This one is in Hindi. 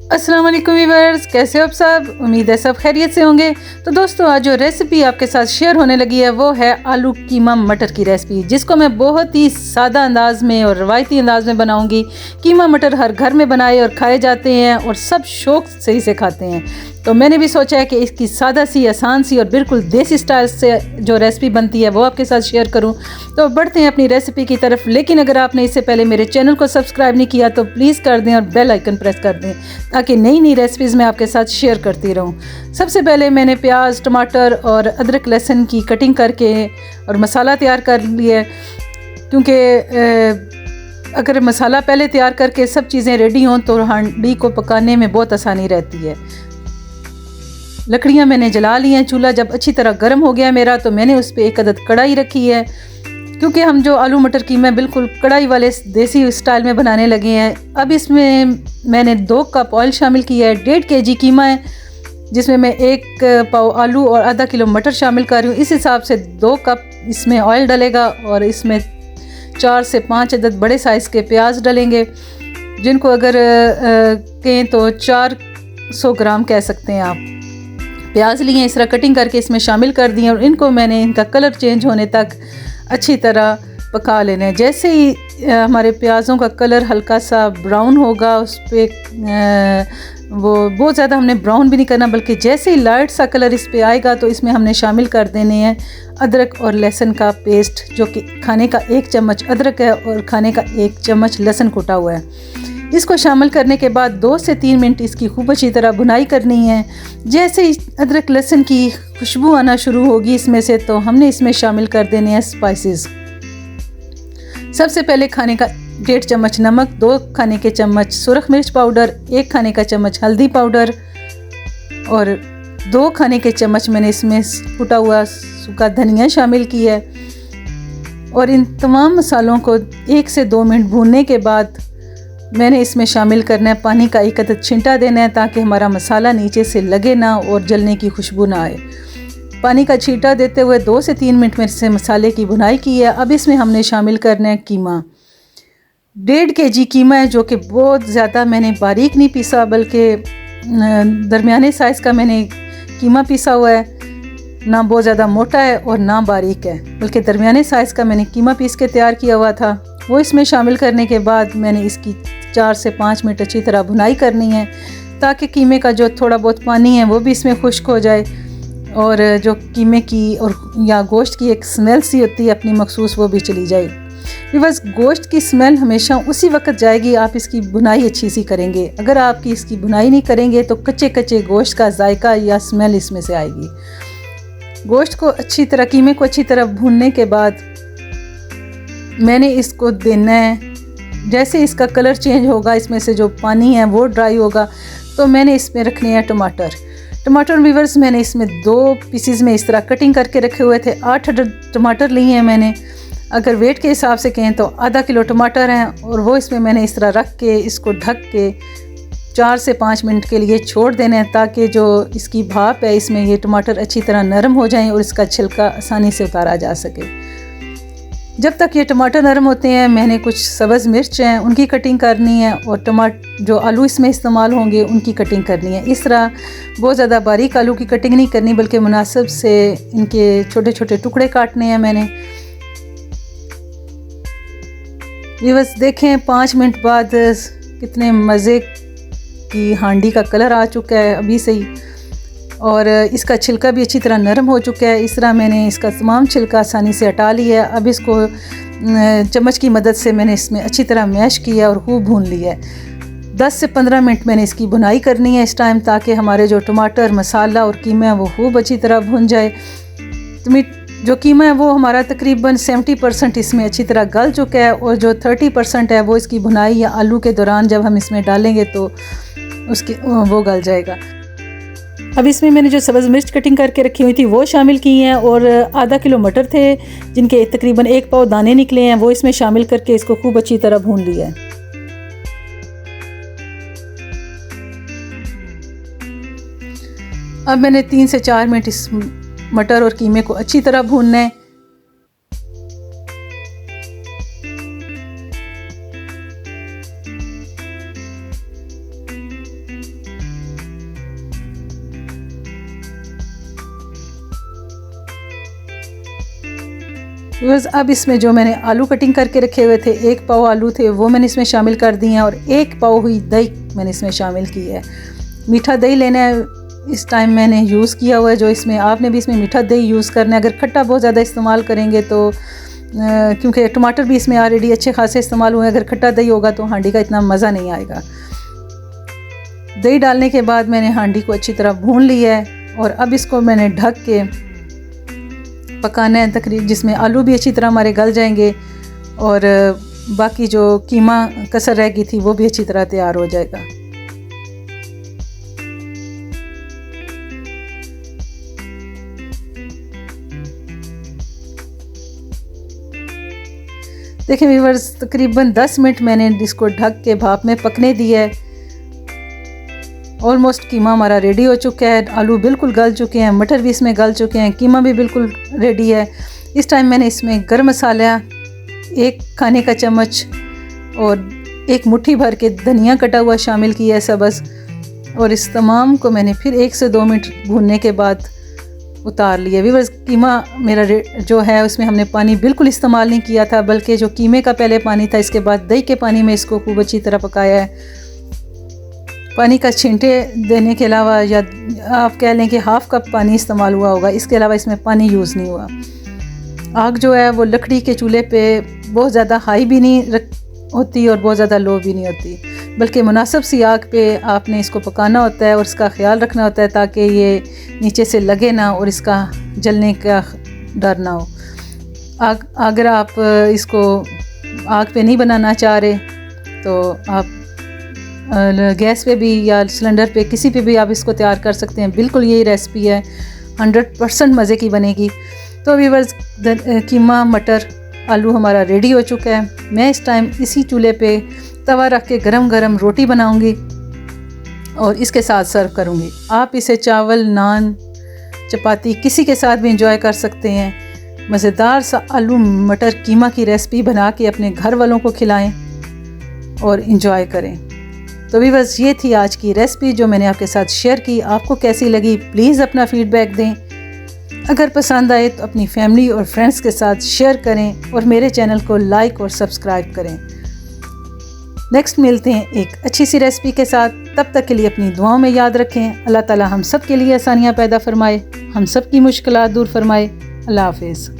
अस्सलाम वालेकुम व्यूअर्स, कैसे हो आप सब। उम्मीद है सब खैरियत से होंगे। तो दोस्तों, आज जो रेसिपी आपके साथ शेयर होने लगी है वो है आलू कीमा मटर की रेसिपी, जिसको मैं बहुत ही सादा अंदाज में और रवायती अंदाज में बनाऊंगी। कीमा मटर हर घर में बनाए और खाए जाते हैं और सब शौक से इसे खाते हैं। तो मैंने भी सोचा है कि इसकी सादा सी, आसान सी और बिल्कुल देसी स्टाइल से जो रेसिपी बनती है वो आपके साथ शेयर करूं। तो बढ़ते हैं अपनी रेसिपी की तरफ। लेकिन अगर आपने इससे पहले मेरे चैनल को सब्सक्राइब नहीं किया तो प्लीज़ कर दें और बेल आइकन प्रेस कर दें, ताकि नई नई रेसिपीज़ मैं आपके साथ शेयर करती रहूं। सबसे पहले मैंने प्याज, टमाटर और अदरक लहसुन की कटिंग करके और मसाला तैयार कर लिया है, क्योंकि अगर मसाला पहले तैयार करके सब चीज़ें रेडी हों तो हांडी को पकाने में बहुत आसानी रहती है। लकड़ियाँ मैंने जला ली हैं। चूल्हा जब अच्छी तरह गर्म हो गया मेरा, तो मैंने उस पर एक अदद कढ़ाई रखी है, क्योंकि हम जो आलू मटर कीमा बिल्कुल कढ़ाई वाले देसी स्टाइल में बनाने लगे हैं। अब इसमें मैंने 2 कप ऑयल शामिल किया है। 1.5 kg कीमा है, जिसमें मैं 1 पाव आलू और आधा किलो मटर शामिल कर रही हूँ। इस हिसाब से 2 कप इसमें ऑयल डलेगा और इसमें 4 से 5 अदद बड़े साइज़ के प्याज डलेंगे, जिनको अगर कहें तो 400 ग्राम कह सकते हैं आप। प्याज लिए इस तरह कटिंग करके इसमें शामिल कर दिए और इनको मैंने इनका कलर चेंज होने तक अच्छी तरह पका लेना है। जैसे ही हमारे प्याज़ों का कलर हल्का सा ब्राउन होगा, उस पर वो बहुत ज़्यादा हमने ब्राउन भी नहीं करना, बल्कि जैसे ही लाइट सा कलर इस पर आएगा तो इसमें हमने शामिल कर देने हैं अदरक और लहसुन का पेस्ट, जो कि खाने का 1 चम्मच अदरक है और खाने का 1 चम्मच लहसुन कुटा हुआ है। इसको शामिल करने के बाद 2 से 3 मिनट इसकी खूब अच्छी तरह भुनाई करनी है। जैसे ही अदरक लहसुन की खुशबू आना शुरू होगी इसमें से, तो हमने इसमें शामिल कर देने हैं स्पाइसेस। सबसे पहले खाने का 1.5 चम्मच नमक, 2 खाने के चम्मच सुरख मिर्च पाउडर, 1 खाने का चम्मच हल्दी पाउडर और 2 खाने के चम्मच मैंने इसमें कुटा हुआ सूखा धनिया शामिल किया है। और इन तमाम मसालों को 1 से 2 मिनट भूनने के बाद मैंने इसमें शामिल करना है पानी का 1 अदद छिंटा देना है, ताकि हमारा मसाला नीचे से लगे ना और जलने की खुशबू ना आए। पानी का छींटा देते हुए 2 से 3 मिनट में से मसाले की भुनाई की है। अब इसमें हमने शामिल करना है कीमा। 1.5 kg कीमा है, जो कि बहुत ज़्यादा मैंने बारीक नहीं पीसा, बल्कि दरमियाने साइज़ का मैंने कीमा पीसा हुआ है। ना बहुत ज़्यादा मोटा है और ना बारीक है, बल्कि दरमियाने साइज़ का मैंने कीमा पीस के तैयार किया हुआ था। वो इसमें शामिल करने के बाद मैंने इसकी 4 से 5 मिनट अच्छी तरह भुनाई करनी है, ताकि कीमे का जो थोड़ा बहुत पानी है वो भी इसमें खुश्क हो जाए और जो कीमे की और या गोश्त की एक स्मेल सी होती है अपनी मखसूस, वो भी चली जाए। बस गोश्त की स्मेल हमेशा उसी वक्त जाएगी आप इसकी भुनाई अच्छी सी करेंगे। अगर आपकी इसकी भुनाई नहीं करेंगे तो कच्चे कच्चे गोश्त का जायका या स्मेल इसमें से आएगी। गोश्त को अच्छी तरह, कीमे को अच्छी तरह भूनने के बाद मैंने इसको देना है। जैसे इसका कलर चेंज होगा, इसमें से जो पानी है वो ड्राई होगा, तो मैंने इसमें रखने हैं टमाटर व्यूअर्स। मैंने इसमें 2 पीसीज में इस तरह कटिंग करके रखे हुए थे। 8 टमाटर लिए हैं मैंने। अगर वेट के हिसाब से कहें तो आधा किलो टमाटर हैं, और वो इसमें मैंने इस तरह रख के इसको ढक के 4 से 5 मिनट के लिए छोड़ देना है, ताकि जो इसकी भाप है इसमें ये टमाटर अच्छी तरह नरम हो जाएं और इसका छिलका आसानी से उतारा जा सके। जब तक ये टमाटर नरम होते हैं, मैंने कुछ सब्ज़ मिर्च हैं उनकी कटिंग करनी है, और जो आलू इसमें इस्तेमाल होंगे उनकी कटिंग करनी है। इस तरह बहुत ज़्यादा बारीक आलू की कटिंग नहीं करनी, बल्कि मुनासिब से इनके छोटे छोटे टुकड़े काटने हैं मैंने। ये बस देखें, 5 मिनट बाद कितने मज़े की हांडी का कलर आ चुका है अभी से ही, और इसका छिलका भी अच्छी तरह नरम हो चुका है। इस तरह मैंने इसका तमाम छिलका आसानी से हटा लिया है। अब इसको चम्मच की मदद से मैंने इसमें अच्छी तरह मैश किया और खूब भून लिया है। 10 से 15 मिनट मैंने इसकी भुनाई करनी है इस टाइम, ताकि हमारे जो टमाटर, मसाला और कीमा है वो खूब अच्छी तरह भुन जाए। जो कीमा है वो हमारा तकरीबन 70% इसमें अच्छी तरह गल चुका है, और जो 30% है वो इसकी भुनाई या आलू के दौरान जब हम इसमें डालेंगे तो वो गल जाएगा। अब इसमें मैंने जो सब्ज़ मिर्च कटिंग करके रखी हुई थी वो शामिल की हैं, और आधा किलो मटर थे जिनके तकरीबन 1 पाव दाने निकले हैं, वो इसमें शामिल करके इसको खूब अच्छी तरह भून लिया है। अब मैंने 3 से 4 मिनट इस मटर और कीमे को अच्छी तरह भूनना है। बस अब इसमें जो मैंने आलू कटिंग करके रखे हुए थे, 1 पाव आलू थे वो मैंने इसमें शामिल कर दिए हैं और 1 पाव हुई दही मैंने इसमें शामिल की है। मीठा दही लेना है, इस टाइम मैंने यूज़ किया हुआ है जो इसमें, आपने भी इसमें मीठा दही यूज़ करना है। अगर खट्टा बहुत ज़्यादा इस्तेमाल करेंगे तो क्योंकि टमाटर भी इसमें ऑलरेडी अच्छे खासे इस्तेमाल हुए हैं, अगर खट्टा दही होगा तो हांडी का इतना मज़ा नहीं आएगा। दही डालने के बाद मैंने हांडी को अच्छी तरह भून लिया है और अब इसको मैंने ढक के पकाना है तकरीबन, जिसमें आलू भी अच्छी तरह हमारे गल जाएंगे और बाकी जो कीमा कसर रह गई थी वो भी अच्छी तरह तैयार हो जाएगा। देखिए व्यूअर्स, तकरीबन 10 मिनट मैंने इसको ढक के भाप में पकने दिया है। ऑलमोस्ट कीमा हमारा रेडी हो चुका है, आलू बिल्कुल गल चुके हैं, मटर भी इसमें गल चुके हैं, कीमा भी बिल्कुल रेडी है। इस टाइम मैंने इसमें गर्म मसाला 1 खाने का चम्मच और 1 मुट्ठी भर के धनिया कटा हुआ शामिल किया है सब्ज़, और इस तमाम को मैंने फिर 1 से 2 मिनट भूनने के बाद उतार लिया। व्यूअर्स, कीमा मेरा जो है उसमें हमने पानी बिल्कुल इस्तेमाल नहीं किया था, बल्कि जो कीमे का पहले पानी था इसके बाद दही के पानी में इसको खूब अच्छी तरह पकाया है। पानी का छींटे देने के अलावा, या आप कह लें कि हाफ़ कप पानी इस्तेमाल हुआ होगा, इसके अलावा इसमें पानी यूज़ नहीं हुआ। आग जो है वो लकड़ी के चूल्हे पे बहुत ज़्यादा हाई भी नहीं होती और बहुत ज़्यादा लो भी नहीं होती, बल्कि मुनासिब सी आग पे आपने इसको पकाना होता है और इसका ख्याल रखना होता है ताकि ये नीचे से लगे ना और इसका जलने का डर ना हो। अगर आप इसको आग पे नहीं बनाना चाह रहे तो आप गैस पे भी या सिलेंडर पे किसी पे भी आप इसको तैयार कर सकते हैं। बिल्कुल यही रेसिपी है, 100% मज़े की बनेगी। तो व्यूअर्स, कीमा मटर आलू हमारा रेडी हो चुका है। मैं इस टाइम इसी चूल्हे पे तवा रख के गरम गरम रोटी बनाऊंगी और इसके साथ सर्व करूंगी। आप इसे चावल, नान, चपाती किसी के साथ भी इंजॉय कर सकते हैं। मज़ेदार सा आलू मटर कीमा की रेसिपी बना के अपने घर वालों को खिलाएं और इंजॉय करें। तो भी बस ये थी आज की रेसिपी जो मैंने आपके साथ शेयर की। आपको कैसी लगी प्लीज़ अपना फ़ीडबैक दें। अगर पसंद आए तो अपनी फैमिली और फ्रेंड्स के साथ शेयर करें और मेरे चैनल को लाइक और सब्सक्राइब करें। नेक्स्ट मिलते हैं एक अच्छी सी रेसिपी के साथ। तब तक के लिए अपनी दुआओं में याद रखें। अल्लाह ताला हम सब के लिए आसानियाँ पैदा फरमाए, हम सब की मुश्किलात दूर फरमाए। अल्लाह हाफिज़।